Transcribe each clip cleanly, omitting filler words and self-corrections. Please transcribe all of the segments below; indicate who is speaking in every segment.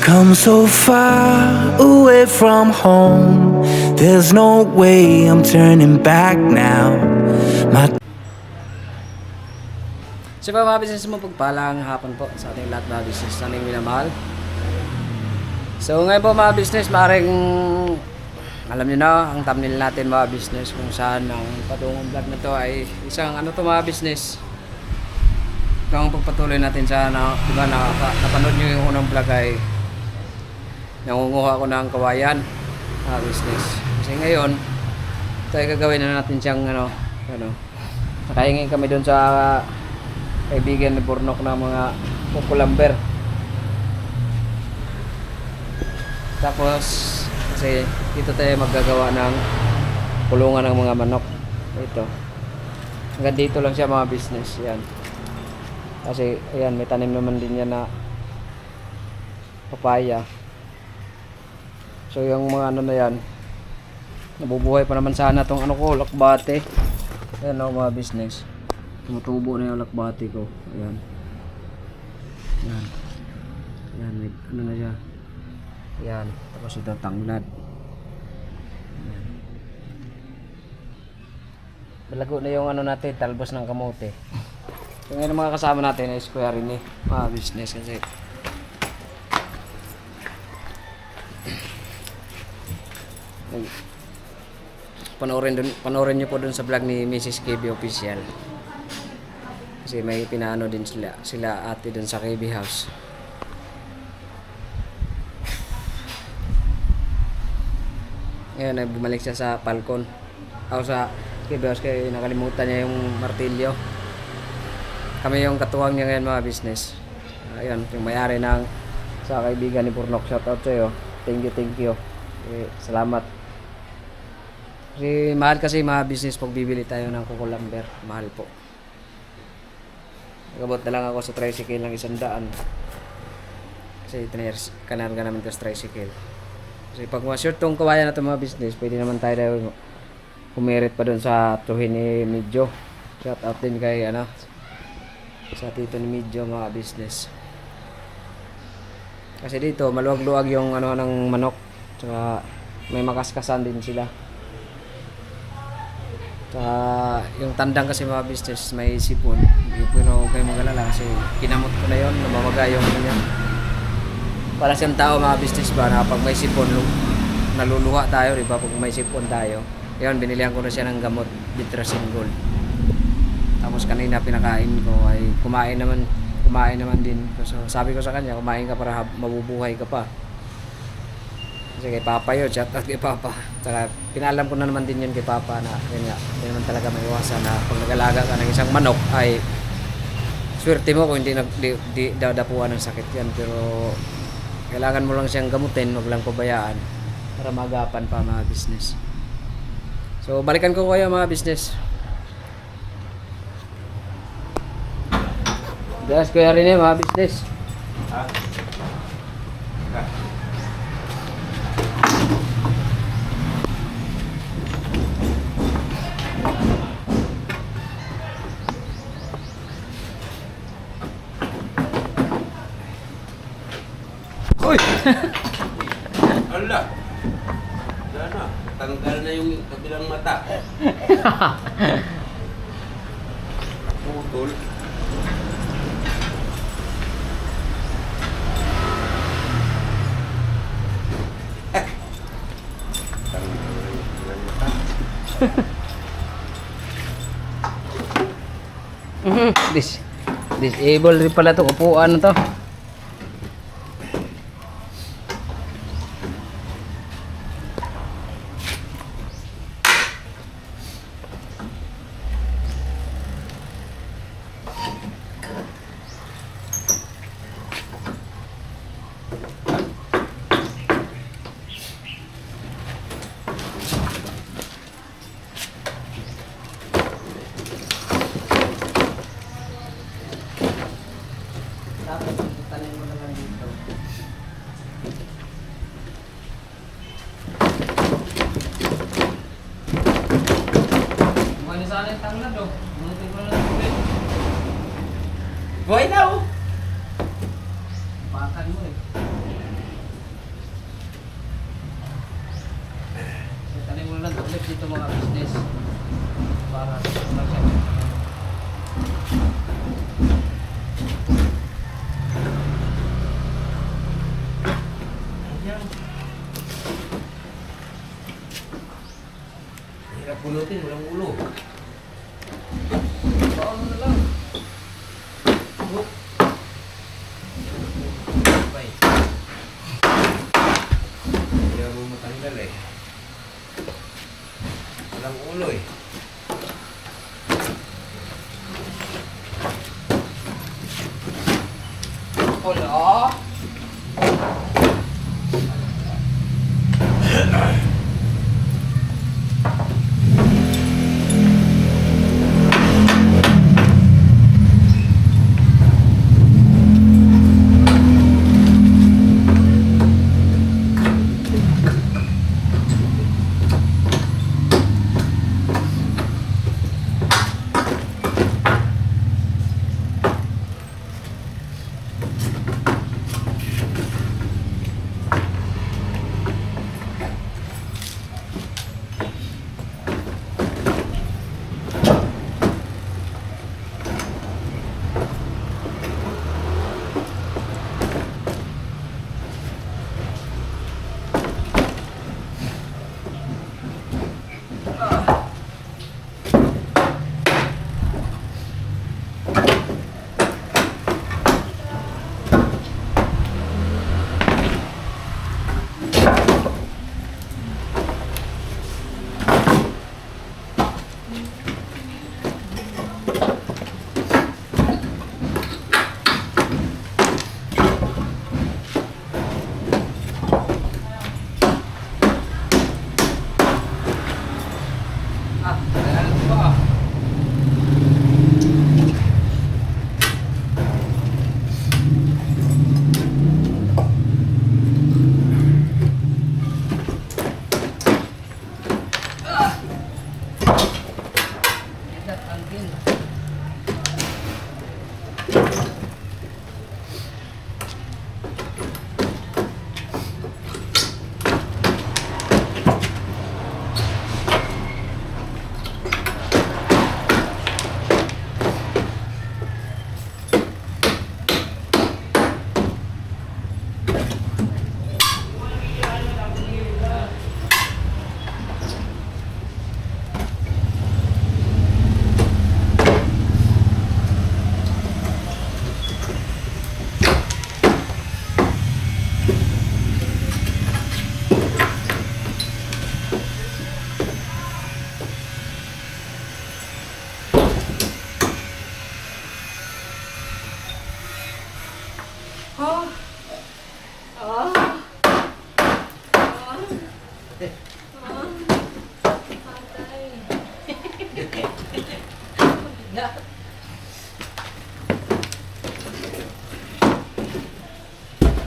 Speaker 1: come so far away from home. There's no way I'm turning back now. My
Speaker 2: So mga business mo, pagpalang hapon po sa ating lahat mga business na aming minamahal. So ngayon po mga business, maaaring alam niyo na ang thumbnail natin mga business kung saan ang patungong vlog na to ay isang ano to mga business. Ito ang pagpatuloy natin sa diba napanood niyo yung unang vlog ay nangunguha ko ng kawayan mga business. Kasi ngayon ito ay gagawin na natin siyang nakahingi kami doon sa kaibigan ni Burnok ng mga kukulamber. Tapos kasi dito tayo maggagawa ng kulungan ng mga manok. Ito. Hanggang dito lang siya mga business. Yan. Kasi ayan, may tanim naman din yan na papaya. So yung mga ano na yan, nabubuhay pa naman sana tong lakbate. Ayan mga business. Tumutubo na yung lakbate ko. Ayan. Ayan. Ayan. May ano na siya. Ayan. Tapos ito tanglad. Ayan. Balago na yung ano natin, talbos ng kamote. So ngayon mga kasama natin ay Kuya Rene. Mga business kasi. Panoorin niyo po dun sa vlog ni Mrs. KB Official. Kasi may pinaano din sila ate dun sa KB House. Ngayon ay bumalik siya sa Falcon. Ako sa KB House kaya nakalimutan niya yung martilyo. Kami yung katuwang niya ngayon mga business. Ayun, yung may-ari ng sa kaibigan ni Burnok. Shout out sa iyo. Thank you. Salamat. Kasi mahal kasi mga business pag bibili tayo ng kukulamber. Mahal po. Nagabot na lang ako sa tricycle ng 100. Kasi kanarga namin ito sa tricycle. Kasi pag ma-short tong kawayan na ito mga business, pwede naman tayo kumirit pa dun sa tuhin ni Medyo. Shout out din kay sa tito ni Medyo mga business. Kasi dito maluwag-luwag yung ng manok. Tsaka may makaskasan din sila. Yung tandang kasi mga business may sipon. Hindi po kayo mag-alala kasi kinamot ko na yun, namamaga yung ganyan. Para siyang tao mga business ba na pag may sipon naluluha tayo, diba? Pag may sipon tayo, yun binilihan ko na siya ng gamot, Bitrasin Gold. Tapos kanina pinakain ko ay kumain naman din. So sabi ko sa kanya, kumain ka para mabubuhay ka pa. Kasi kay Papa yun, shout out kay Papa. Saka pinalam ko na naman din yun kay Papa na yun nga, hindi naman talaga may iwasan na pag nag-alaga ka ng isang manok ay swerte mo kung hindi dadapuan ng sakit yan. Pero kailangan mo lang siyang gamutin, wag lang pabayaan para magapan pa mga business. So balikan ko kayo mga business. Yes, Kuya Rene mga business. Uy!
Speaker 3: Ala! Sana, tanggal na yung kabilang mata. Putol. Tanggal na yung kabilang mata.
Speaker 2: Disable rin pala ito, upuan na to.
Speaker 3: sana yung tanglad oh. Manutin ko na lang ulit. Buhay na oh. Pakan mo eh.
Speaker 2: ulit dito mga business. Para sa
Speaker 3: Hirap pulutin, walang ulo.
Speaker 2: paano na lang. Look. Bye.
Speaker 3: Hindi mo matanggal eh. Walang ulo eh.
Speaker 2: Wala.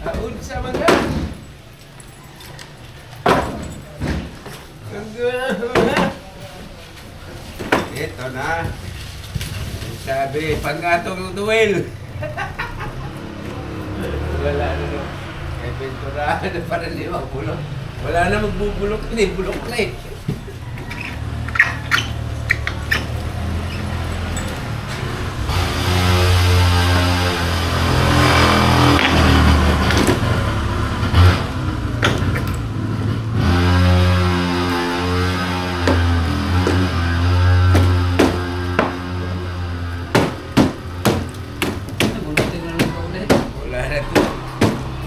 Speaker 3: Haun sa mga. Ito na. Sabi, panggatong duel. Wala na no. May pintura na para di magbulok. Wala na magbubulok na eh. Bulok na eh.
Speaker 2: Bunutin na lang ito ulit.
Speaker 3: Wala na to.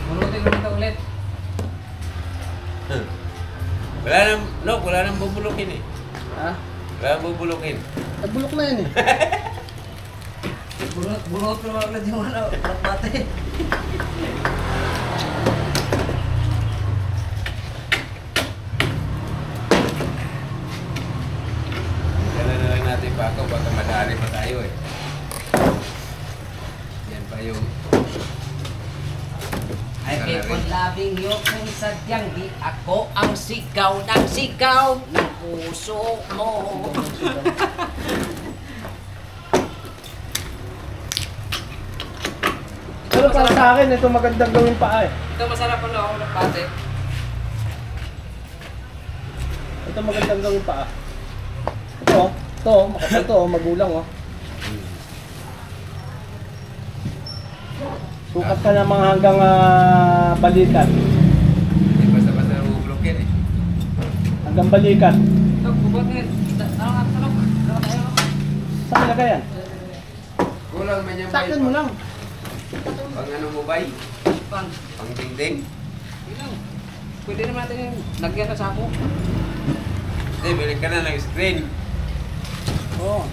Speaker 2: Bunutin na lang ito ulit.
Speaker 3: Wala nang, no, wala nang bubulukin eh.
Speaker 2: Ha?
Speaker 3: Wala nang bubulukin.
Speaker 4: Nagbulok na yan eh.
Speaker 2: Bunot na lang ulit yung ano. Pati.
Speaker 3: Dala na lang natin baka madali pa tayo eh. Yan pa yung...
Speaker 2: I keep on loving you kung sadyang di ako ang sigaw ng puso mo.
Speaker 4: Pero para sa akin, ito magandang gawin pa eh.
Speaker 2: Ito masarap ano ako ng pate.
Speaker 4: Ito magandang gawin pa ah. Ito, makapal to, magulang oh. Sukat ka na mga hanggang balikat.
Speaker 3: Hindi basta-basta nabubulok yan eh.
Speaker 4: Hanggang balikat.
Speaker 2: Ito, bubot nga. Tanong.
Speaker 4: Saan nilagay yan?
Speaker 3: Kulang man yung
Speaker 4: Sakyan mo lang.
Speaker 3: Pang ano mo bay?
Speaker 2: Pang.
Speaker 3: Pang dingding?
Speaker 2: Ilang. Pwede naman natin yung lagyan na sako.
Speaker 3: Hindi, bili ka na ng screen.
Speaker 4: Oo.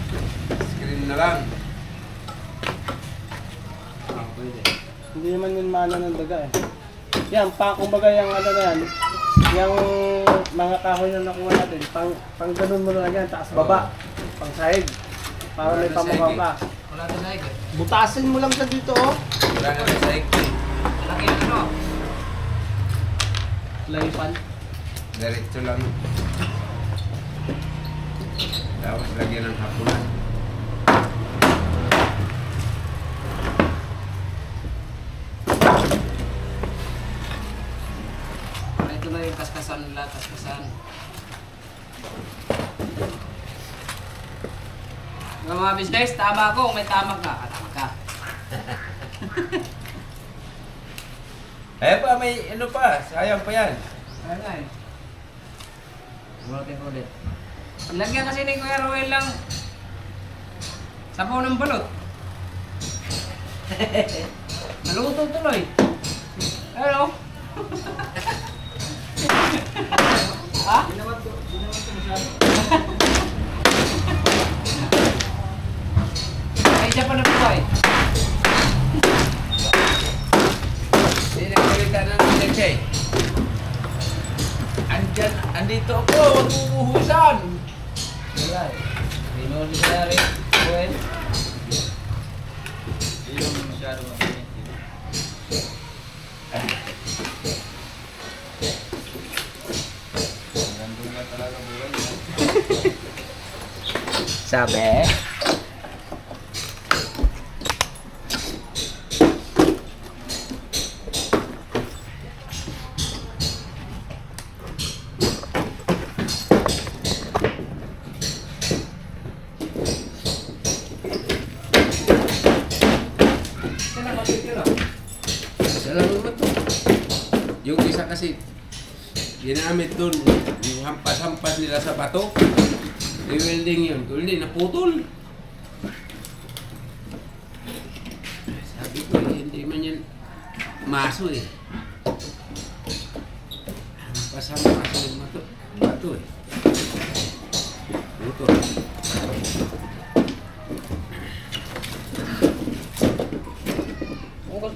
Speaker 3: Screen na lang.
Speaker 2: Pwede.
Speaker 4: Hindi naman yun maano ng daga eh. Yan, kumbaga yung ano na yan, yung mga kahoy na nakuha natin, pang ganun mo na yan, taas baba, pang sahig, para may pamukha ka.
Speaker 2: Wala ito na
Speaker 4: Butasin mo lang siya dito oh.
Speaker 3: Wala na may sahig.
Speaker 2: Laki yung ano.
Speaker 4: Laypan.
Speaker 3: Diretso lang. Tapos lagyan ng hapunan.
Speaker 2: Ito na yung kaskasan nila, kaskasan. Yung mga business, tama ako. Kung may tama ka, tama ka.
Speaker 3: Eh pa, may ano pa. Sayang pa yan.
Speaker 2: Kaya nga eh. Ulitin ko ulit. Lagyan kasi ni Kuya Ruel lang sabaw ng balot. Naluto tuloy. Ano? Ha? Ginawa to masyado. Ay, siya pa na buhay.
Speaker 3: Hindi nagsalita na ng leche. Andito ako, magbubuhusan.
Speaker 2: Wala eh. Hindi mo nila rin. Ruel. Hindi mo masyado makinig.
Speaker 3: Gandun na talaga buhay niya.
Speaker 2: Sabi?
Speaker 3: Alam mo ba ito? Yung isa kasi, ginamit dun, yung hampas-hampas nila sa bato. I-welding yun. Hindi, naputol. Sabi ko, hindi man yan maso eh. Hampas-hampas yung bato eh. Putol.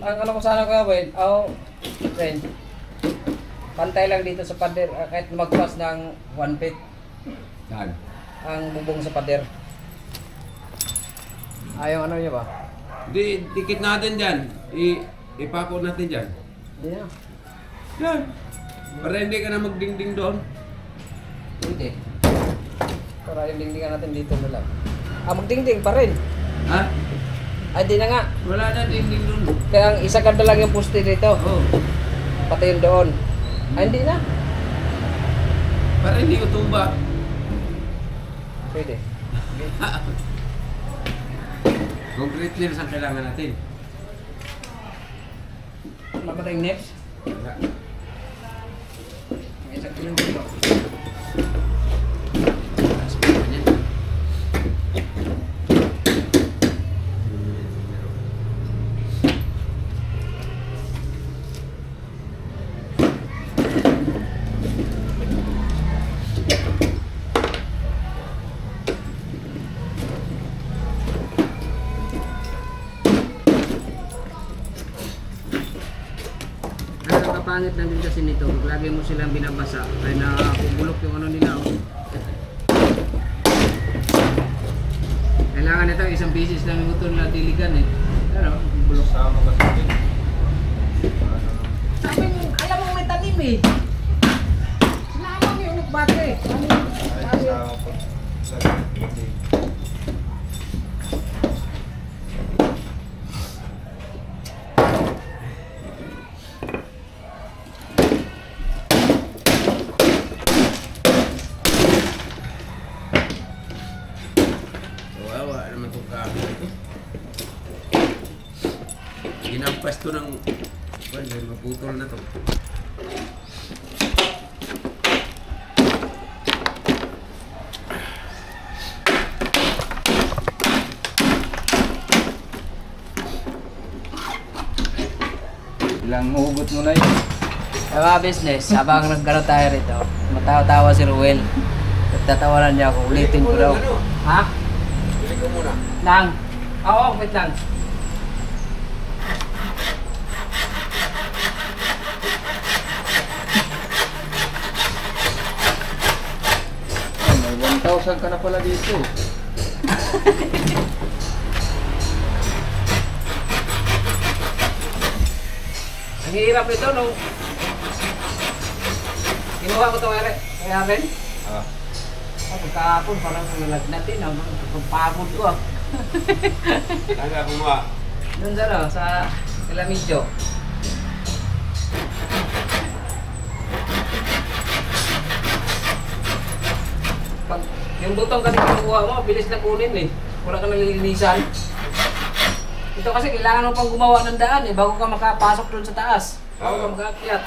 Speaker 2: Ang ano ko sana gawin, friend, pantay lang dito sa pader, kahit magpas ng 1 feet
Speaker 3: Saan?
Speaker 2: ang bubong sa pader. Ayaw ano niya ba?
Speaker 3: Di, dikit natin dyan. Ipako natin dyan.
Speaker 2: Hindi na.
Speaker 3: Yan. Para hindi ka na magdingding doon.
Speaker 2: Pwede. Para yung dingdingan natin dito na lang. Magdingding pa rin.
Speaker 3: Ha?
Speaker 2: Ay, di na nga.
Speaker 3: Wala na dingding doon.
Speaker 2: Kaya ang isa ganda lang yung poste dito.
Speaker 3: Oh.
Speaker 2: Pati yung doon. Ay, hindi na.
Speaker 3: Para hindi ko tumba.
Speaker 2: Pwede.
Speaker 3: Concrete clears ang kailangan natin.
Speaker 2: Mapatay yung next.
Speaker 3: Wala.
Speaker 2: May isa yung dito.
Speaker 3: Taas ko naman yan.
Speaker 2: Pangit lang din kasi nito, lagi mo silang binabasa ay nakubulok yung ano nila oh. Kailangan nito isang beses lang yung utol na diligan eh. Pero, bulok.
Speaker 3: Sama kasi.
Speaker 2: Sabi mo, alam mo may tanim eh. Sinama mo yung nagbate eh.
Speaker 3: gawa naman itong kahoy ito. Ginampas to ng... Well, maputol na to.
Speaker 5: Ilang hugot mo na yun.
Speaker 2: Sa mga business, habang nagkano tayo rito, matawa-tawa si Ruel. Tatawanan niya ako, ulitin ko daw. Ha?
Speaker 3: Bili ko muna.
Speaker 2: Nang? Oo, wait lang.
Speaker 5: Ay, may 1,000 ka na pala dito.
Speaker 2: Ang hirap nito nung kinuha ko ito kaya rin.
Speaker 3: Ah.
Speaker 2: Pagkakapon parang nalagnatin ang pagpagod ko ah.
Speaker 3: Saan ka kumuha?
Speaker 2: Doon sa Elamidyo. Pag yung butong kasi kinukuha mo, bilis na kunin eh. Wala ka nalilinisan. Ito kasi kailangan mo pang gumawa ng daan eh, bago ka makapasok doon sa taas. Bago ka mag-aakyat.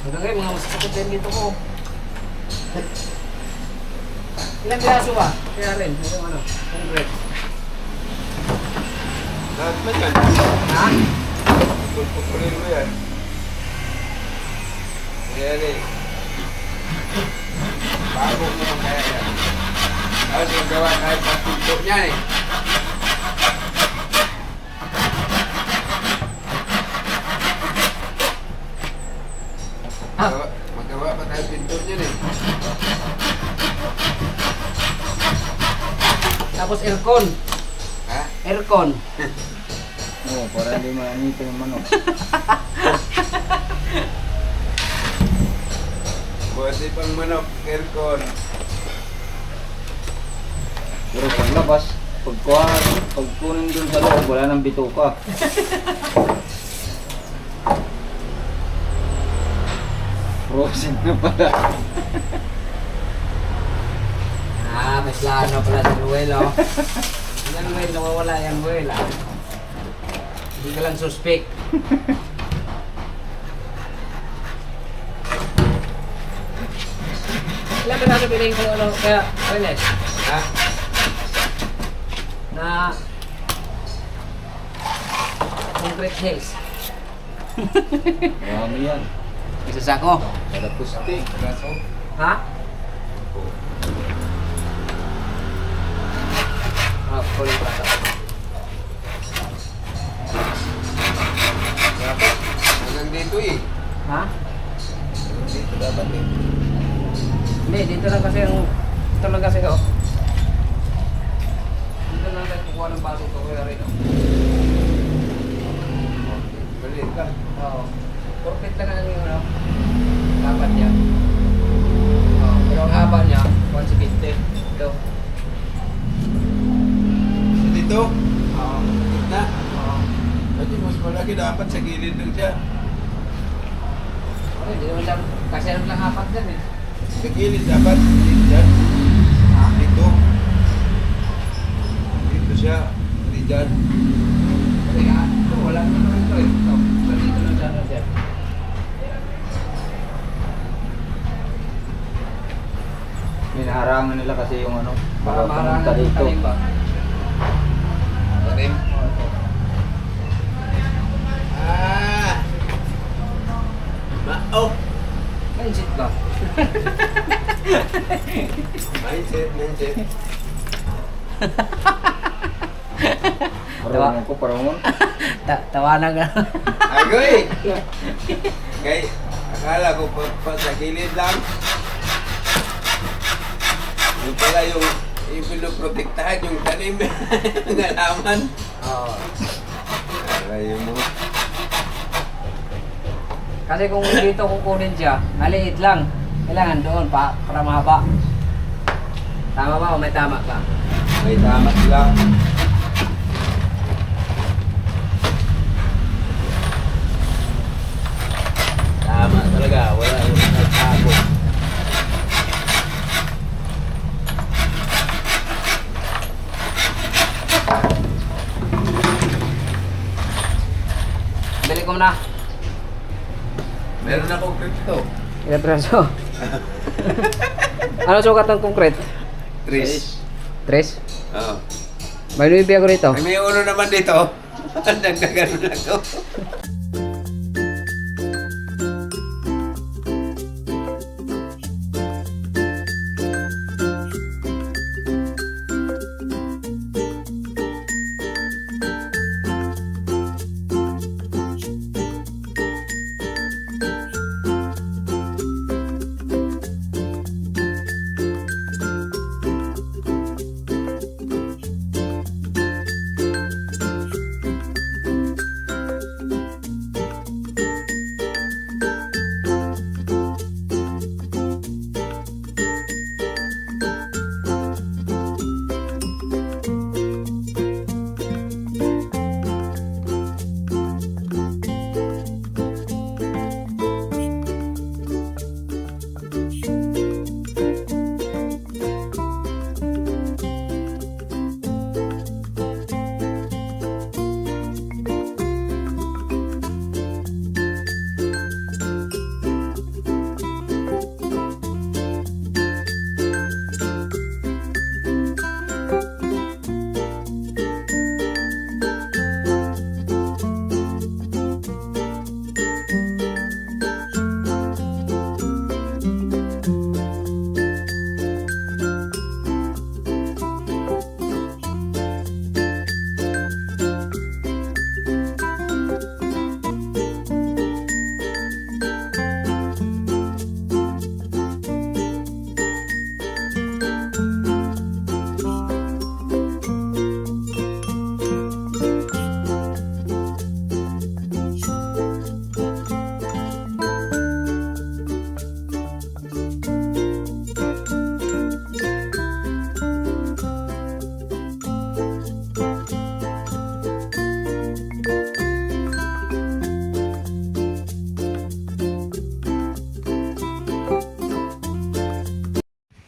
Speaker 2: Hanggang ngayon, mga masasakit din dito ko. Ilang piraso ba? Kaya rin, yung ano, concrete.
Speaker 3: Lahat na yan.
Speaker 2: Ha?
Speaker 3: Pulpukulin mo yan. Ayan eh. Bago mo naman kaya yan. Tapos yung gawa kahit pagpulpo niya eh. Magawa pa tayo pinto niyan eh.
Speaker 2: Tapos aircon.
Speaker 3: Ha?
Speaker 2: Aircon.
Speaker 5: Oo, para hindi maanito yung manok.
Speaker 3: Pwede pang manok, aircon.
Speaker 5: Pero pag labas, pagkunin dun sa loob, wala nang bituka. Frozen na pala.
Speaker 2: May plano pala si Ruel, oh. Yan, Ruel, nawawala yan, Ruel, ah. Hindi ka lang suspect. Ilan ba natin piling ko, ano, kaya, Renes?
Speaker 3: Ha?
Speaker 2: Na concrete hills.
Speaker 5: Marami yan.
Speaker 2: Isa sako.
Speaker 5: Para pusti.
Speaker 2: Ha? Ah, kulit pa.
Speaker 3: Hanggang dito eh.
Speaker 2: Ha?
Speaker 3: Dito dapat eh.
Speaker 2: Hindi, dito lang kasi ang... Ito lang kasi, oh. Dito lang tayo kukuha ng pasok ko kaya rin, oh.
Speaker 3: Maliit lang.
Speaker 2: Oo. Perfect lang ang yung, ano, dapat niya. Oo, pero ang haba niya, 150. Ito.
Speaker 3: Dito?
Speaker 2: Oo.
Speaker 3: Gitna?
Speaker 2: Oo.
Speaker 3: Pwede mas malaki dapat sa gilid lang siya.
Speaker 2: Ano, hindi naman siya, kasi ano lang apat dyan, eh.
Speaker 3: Sa gilid dapat. Dito dyan.
Speaker 2: Ha?
Speaker 3: Dito. Dito siya. Hindi dyan.
Speaker 2: Kasi nga, ito, wala naman ito, eh. Ito, dito lang siya, dyan.
Speaker 5: Minaharangan nila kasi yung ano,
Speaker 2: Para
Speaker 5: pumunta
Speaker 2: maharangan yung
Speaker 5: dito.
Speaker 2: talim ba?
Speaker 3: Tanim.
Speaker 2: Oo, ito.
Speaker 3: Ah! Oh!
Speaker 2: Mindset ba?
Speaker 3: Mindset, mindset.
Speaker 5: Parang ko, parang
Speaker 2: Tawanan ka.
Speaker 3: Agoy! Kay, akala ko pa sa gilid lang. Yung pala yung pinoprotektahan yung tanim ng halaman.
Speaker 2: Oo.
Speaker 3: Alayo mo.
Speaker 2: Kasi kung dito kukunin siya, maliit lang. Kailangan doon para mahaba. Tama ba o may tama ka?
Speaker 3: May tama lang. Tama talaga, wala yung nagtago. to?
Speaker 2: Ilang piraso? Ano sukat ng concrete?
Speaker 3: Tris.
Speaker 2: 3?
Speaker 3: Oo.
Speaker 2: May 9 ako rito.
Speaker 3: May uno naman dito. Nagkagano lang to.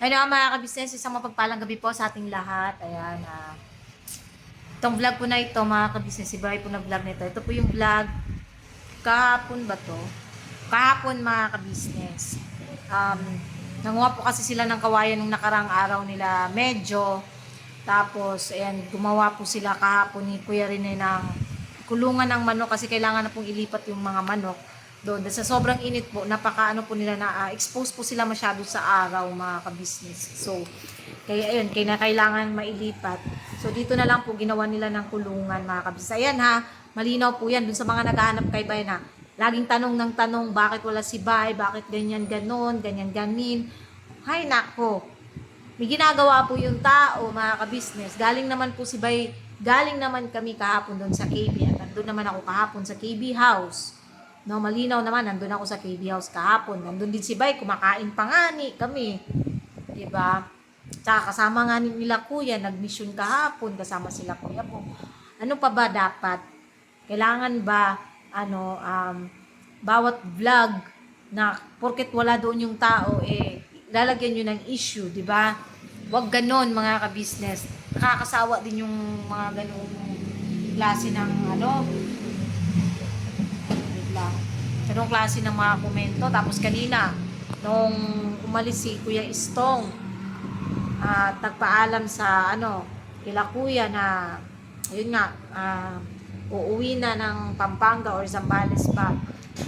Speaker 6: Ano mga kabisnes, isang mapagpalang gabi po sa ating lahat. Ayan, itong vlog po na ito mga kabisnes, si Bri po nag-vlog nito. Ito po yung vlog, kahapon ba to? Kahapon mga kabisnes. Nanguha po kasi sila ng kawayan nung nakarang araw nila medyo. Tapos, ayan, gumawa po sila kahapon ni Kuya Rene ng kulungan ng manok kasi kailangan na pong ilipat yung mga manok doon. Sa sobrang init po, napaka-ano po nila na expose po sila masyado sa araw mga kabisnes. So, kaya ayun, kailangan mailipat. So, dito na lang po ginawa nila ng kulungan mga kabisnes. Ayan ha, malinaw po yan dun sa mga naghahanap kay Bay na laging tanong ng tanong, bakit wala si Bay, bakit ganyan ganon, ganyan ganin. Hay nako, may ginagawa po yung tao mga kabisnes. Galing naman po si Bay, galing naman kami kahapon doon sa KB at nandun naman ako kahapon sa KB House. No, malinaw naman, nandun ako sa KB House kahapon. Nandun din si Bay, kumakain pa nga kami. Diba? Tsaka kasama nga nila kuya, nag-mission kahapon, kasama sila kuya po. Ano pa ba dapat? Kailangan ba, bawat vlog na porket wala doon yung tao, lalagyan nyo ng issue, diba? Huwag ganon mga ka-business. Nakakasawa din yung mga ganong klase ng ganong klase ng mga komento. Tapos kanina nung umalis si Kuya Istong at nagpaalam sa kila kuya na yun nga uuwi na ng Pampanga or Zambales pa.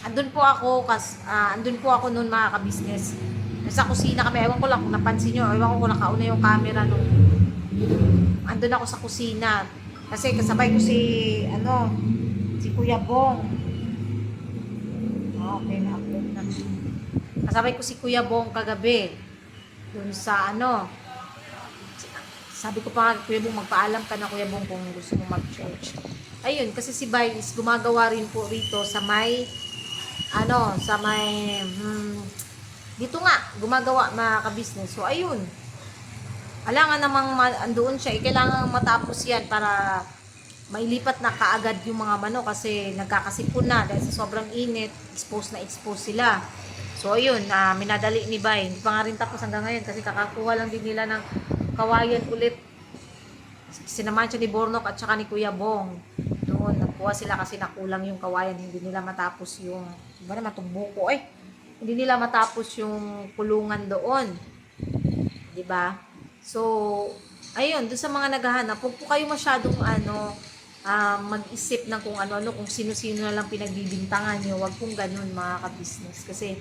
Speaker 6: Andun po ako noon mga ka-business. Nasa kusina kami, ewan ko lang kung napansin nyo, ewan ko kung nakauna yung camera nung andun ako sa kusina. Kasi kasabay ko si Kuya Bong. Okay, na-upload na. Kasabay ko si Kuya Bong kagabi. Dun sa sabi ko pa nga, Kuya Bong, magpaalam ka na Kuya Bong kung gusto mo mag-church. Ayun, kasi si Bay is gumagawa rin po rito sa may dito nga, gumagawa mga ka-business. So, ayun. Alangan namang andoon siya. Kailangan matapos yan para mailipat na kaagad yung mga manok kasi nagkakasipon na dahil sa sobrang init, expose sila. So, ayun, minadali ni Bay. Hindi pa nga rin tapos hanggang ngayon kasi kakakuha lang din nila ng kawayan ulit. Sinamahan siya ni Bornok at saka ni Kuya Bong. Doon, nagkuha sila kasi nakulang yung kawayan. Hindi nila matapos yung, iba naman itong buko hindi nila matapos yung kulungan doon. 'Di ba? So, ayun, doon sa mga naghahanap, huwag po kayo masyadong mag-isip ng kung ano-ano, kung sino-sino na lang pinagbibintangan nyo. Huwag pong ganun mga ka-business. Kasi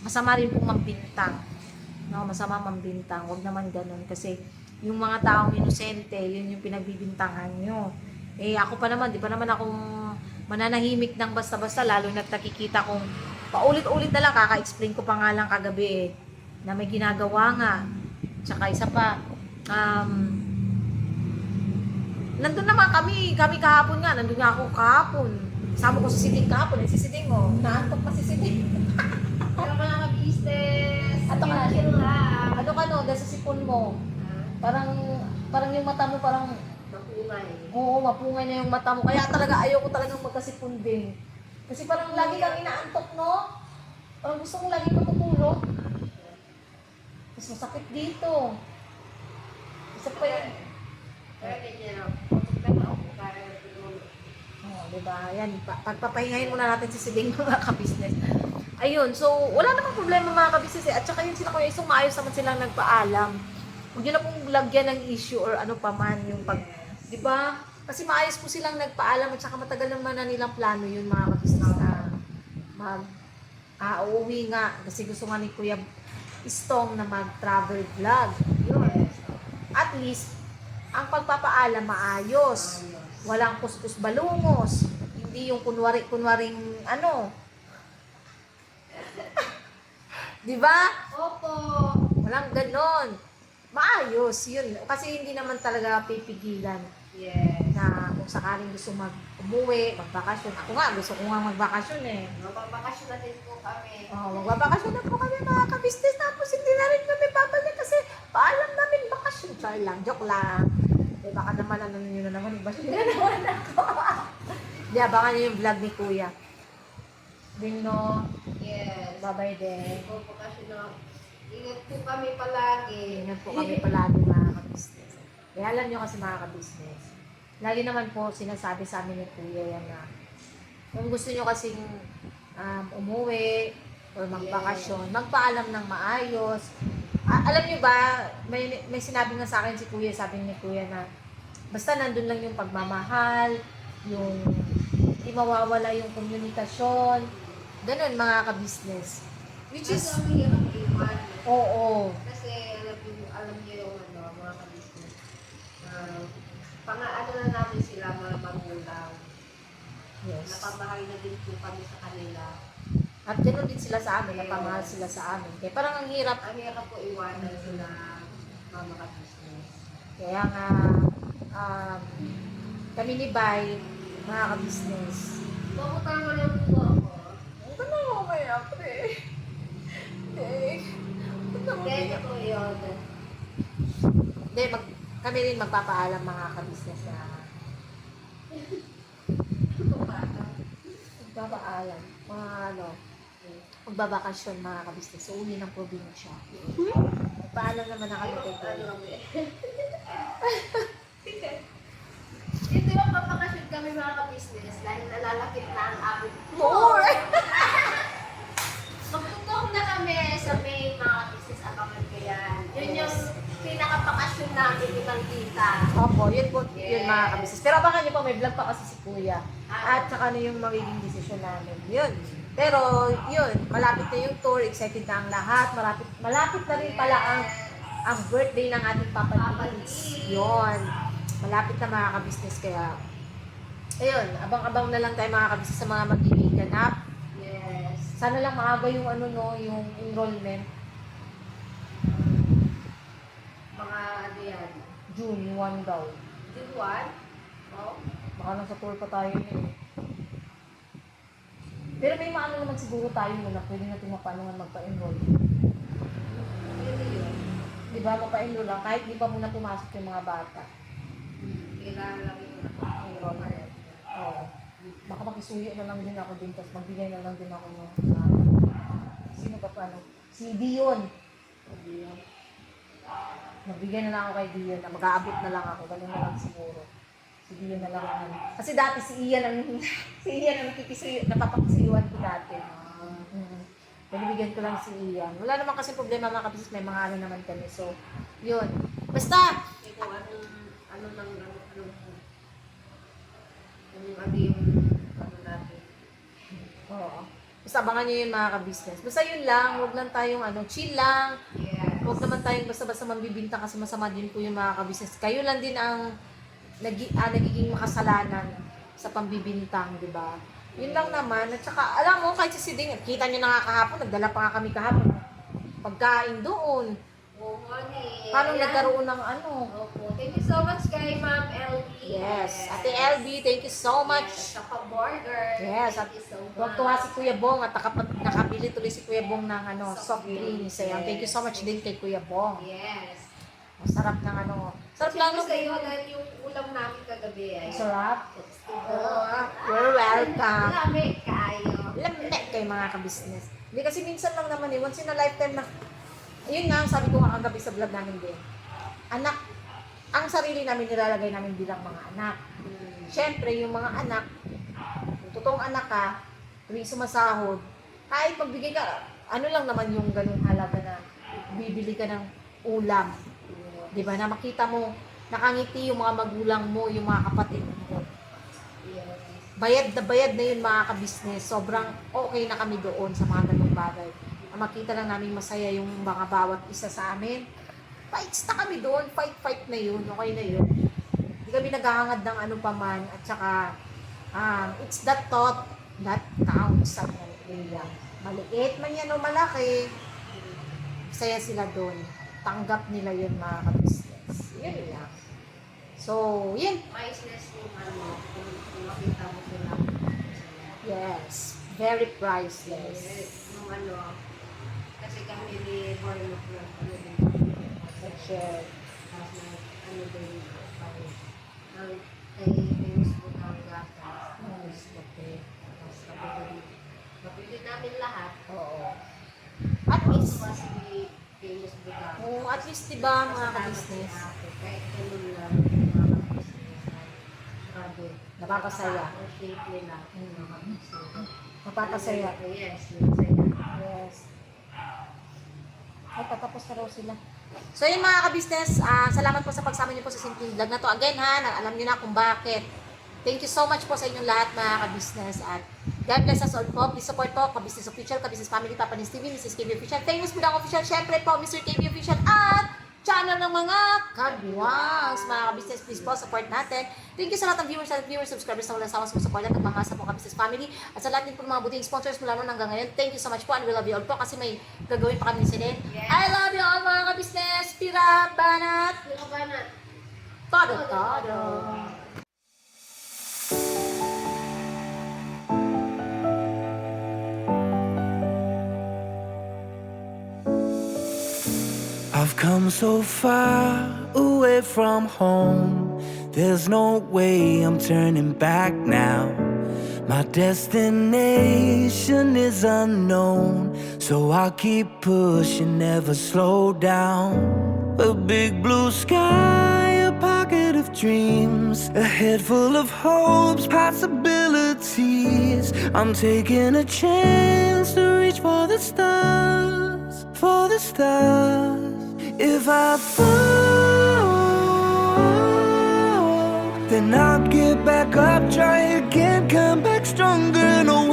Speaker 6: masama rin pong mambintang. No, masama mambintang. Huwag naman ganun. Kasi yung mga taong inosente, yun yung pinagbibintangan nyo. Eh, ako pa naman, di pa naman akong mananahimik ng basta-basta, lalo na't nakikita kong paulit-ulit na lang, kaka-explain ko pa nga lang kagabi na may ginagawa nga. Tsaka isa pa, nandun naman kami kahapon nga, nandun nga ako kahapon. Sama ko si Siding kahapon, si Siding naantok pa si Siding.
Speaker 7: Pero mga ka-business,
Speaker 6: Ato ka na.
Speaker 7: chill lang.
Speaker 6: Ano ka no, dahil sa sipon mo, parang yung mata mo parang,
Speaker 7: Mapungay.
Speaker 6: oo, mapungay na yung mata mo. Kaya talaga ayoko talagang magkasipon din. Kasi parang lagi kang inaantok, no? Parang gusto kong lagi matutulog. Mas masakit dito. Isa pa yun.
Speaker 7: Kaya ganyan, pagpunta na ako kaya tulog.
Speaker 6: Oh, diba? Yan, pagpapahingahin muna natin si Siding mga ka-business. Ayun, so wala namang problema mga ka-business eh. At saka yun sila Kuya Isong, maayos naman silang nagpaalam. Huwag nyo na pong lagyan ng issue or ano pa man yung pag, di ba? Kasi maayos po silang nagpaalam at saka matagal naman na nilang plano yun mga ka-business na uuwi nga. Kasi gusto nga ni Kuya Istong na mag-travel vlog. Yun. At least, ang pagpapaalam maayos. Walang kuskus balungos. Hindi yung kunwaring ano. Di ba?
Speaker 7: Opo!
Speaker 6: Walang ganon. Maayos, yun. Kasi hindi naman talaga pipigilan
Speaker 7: Yes.
Speaker 6: na kung sakaling gusto umuwi, magbakasyon. Ako nga, gusto ko nga magbakasyon eh.
Speaker 7: Magbabakasyon na din po kami.
Speaker 6: Magbabakasyon na po kami mga ka-business. Tapos hindi na rin kami babalik kasi paalam namin bakasyon. Char lang, joke lang. Eh baka naman ano nyo na naman, ibasyon na naman ako. Hindi, abangan nyo yung vlog ni Kuya. Ding no,
Speaker 7: Yes.
Speaker 6: bye-bye din.
Speaker 7: Magbabakasyon na. Ingat po kami palagi.
Speaker 6: Ingat po kami palagi mga ka-business. Kaya alam nyo kasi mga ka-business, lagi naman po sinasabi sa amin ni Kuya yan na kung gusto nyo kasing umuwi or magbakasyon, magpaalam ng maayos. Alam nyo ba, may sinabi nga sa akin si Kuya, sabi ni Kuya na basta nandun lang yung pagmamahal, yung hindi mawawala yung komunikasyon, ganun mga ka-business. Which is,
Speaker 7: Kasi ang hirap iwan.
Speaker 6: oo.
Speaker 7: Kasi alam niyo yung mga ka-business. Ano na namin sila mga magulang.
Speaker 6: Yes.
Speaker 7: Napamahal na din po kami sa kanila.
Speaker 6: At gano'n din sila sa amin, napamahal sila sa amin. Kaya parang ang hirap.
Speaker 7: Ang hirap po iwanan sila mga ka-business.
Speaker 6: Kaya nga, kami ni Bay, mga ka-business.
Speaker 7: Pumutang mo lang po ako.
Speaker 6: Huwag ka na mamaya, pre.
Speaker 7: Kaya po yun.
Speaker 6: Hindi, kami rin magpapaalam mga ka-business na magpapaalam. Mga magbabakasyon mga ka-business. So, uwi ng probinsya. Magpaalam naman na kami kay Kuya.
Speaker 7: Hindi ba papakasyon kami mga ka-business dahil nalalapit na ang aming
Speaker 6: More!
Speaker 7: Magtutok na kami sa May mga ka-business abangan ko yan. Yun yung pinakapakasyon namin ibang tita.
Speaker 6: Opo, yun po, yun
Speaker 7: Yes.
Speaker 6: mga ka-business. Pero baka nyo pa, may vlog pa kasi si Kuya. At saka ano yung magiging desisyon namin. Yun. Pero, yun, malapit na yung tour, excited na ang lahat. Malapit na rin pala ang birthday ng ating Papa Nils. Yun. Malapit na mga ka-business, kaya, ayun, abang-abang na lang tayo mga ka-business sa mga magiging ganap.
Speaker 7: Yes.
Speaker 6: Sana lang maaga yung yung enrollment.
Speaker 7: Mga ano yan.
Speaker 6: June 1 daw.
Speaker 7: June 1? Oh?
Speaker 6: Baka nasa tour pa tayo yun. Pero may maano naman siguro tayo muna, pwede natin mapaanungan magpa-enroll.
Speaker 7: Pwede yun.
Speaker 6: Di ba, mapa-enroll lang, kahit di pa muna pumasok yung mga bata.
Speaker 7: Kailangan lang yun.
Speaker 6: Enrollment. Oo. Baka makisuyo na lang din ako din, tapos magbigay na lang din ako ng sino pa paano? Si Dion. Magbigay na lang ako kay Dion, na mag-aabot na lang ako, ganun na lang siguro. Si Dion na lang ang kasi dati si Ian ang napapakisuyuan ko dati. Binibigyan ko lang si Ian. Wala naman kasi problema mga kabisnes, may mga ano naman kami. So, yun. Basta,
Speaker 7: Ikaw, ano lang, yung ano natin.
Speaker 6: oo. Basta abangan nyo yun mga kabisnes. Basta yun lang, huwag lang tayong chill lang.
Speaker 7: Yes.
Speaker 6: Huwag naman tayong basta-basta mambibinta kasi masama din po yung mga kabisnes. Kayo lang din ang nagiging makasalanan sa pambibintang, di ba? Yun lang naman. At saka, alam mo, kahit si Siding, kita nyo na nga kahapon, nagdala pa nga kami kahapon. Pagkain doon.
Speaker 7: Oo nga eh.
Speaker 6: Paano
Speaker 7: Ayan.
Speaker 6: nagkaroon ng
Speaker 7: Opo. Thank you so much kay Ma'am LB.
Speaker 6: Yes. Ate LB, thank you so much.
Speaker 7: Yes. Sa pa-burger.
Speaker 6: Yes. At
Speaker 7: Thank you so much.
Speaker 6: tuwa si Kuya Bong at nakabili tuloy si Kuya Bong ng soft drinks. Ayan. Thank you so much din kay Kuya Bong.
Speaker 7: Yes.
Speaker 6: Masarap ng sarap lang
Speaker 7: Thank you
Speaker 6: ng
Speaker 7: sa iyo dahil yung ulam namin kagabi ay.
Speaker 6: sarap.
Speaker 7: Oo.
Speaker 6: You're welcome.
Speaker 7: Lami kayo.
Speaker 6: Lamnek kay mga kabisnes. Hindi kasi minsan lang naman once in a lifetime na, yun nga, sabi ko nga kagabi sa vlog namin din, anak, ang sarili namin nilalagay namin bilang mga anak. Siyempre, yung mga anak, kung totoong anak ka, tuwing sumasahod, kahit magbigay ka, ano lang naman yung ganung halaga na bibili ka ng ulam. Di ba? Na makita mo, nakangiti yung mga magulang mo, yung mga kapatid mo. Bayad na yun mga kabisnes. Sobrang okay na kami doon sa mga ganung bagay. Makita lang namin masaya yung mga bawat isa sa amin. Fights na kami doon. Fight na yun. Okay na yun. Hindi kami naghahangad ng ano pa man. At saka, it's that thought that counts. Sabi nga ni Kuya. Maliit man yan o malaki, saya sila doon. Tanggap nila yun mga kabisnes. Yun lang. So, yun.
Speaker 7: Priceless yung kung makita mo sila.
Speaker 6: Yes. Very priceless.
Speaker 7: Yung kasi kami ni Marlon lang kami din.
Speaker 6: Share.
Speaker 7: Tapos na din, ang kay Facebook ang gata. Tapos kapili namin lahat.
Speaker 6: Oo. At least,
Speaker 7: Kasi famous buka.
Speaker 6: at least diba mga kabisnes,
Speaker 7: Kahit ganun lang, mga business. Grabe.
Speaker 6: Nakakasaya.
Speaker 7: Ang shape nila. Mga business.
Speaker 6: Mapapasaya.
Speaker 7: Yes, masaya.
Speaker 6: Yes. Ay, patapos na raw sila. So yun mga kabisnes, salamat po sa pagsama niyo po sa simpleng vlog na to. Again alam niyo na kung bakit. Thank you so much po sa inyong lahat mga kabisnes. At God bless us all po. Please support po Kabisnes Official, Kabisnes Family, Papa Nis TV, Mrs. KB Official, Famous Budang Official, syempre po Mr. KB Official, at channel ng mga kagwangs. Mga kabisnes, please po, support natin. Thank you sa lahat ng viewers, subscribers na walang sawang sumusupport at mga sa po Kabisnes Family. At sa lahat din po ng mga buting sponsors mula noon hanggang ngayon. Thank you so much po and we love you all po kasi may gagawin pa kami ni Sinen.
Speaker 7: Yes.
Speaker 6: I love you all mga kabisnes. Pira, banat,
Speaker 7: Ano ba na?
Speaker 6: todo.
Speaker 1: I've come so far away from home. There's no way I'm turning back now. My destination is unknown, so I'll keep pushing, never slow down. A big blue sky, a pocket of dreams, a head full of hopes, possibilities. I'm taking a chance to reach for the stars, for the stars. If I fall, then I'll get back up, try again, come back stronger. No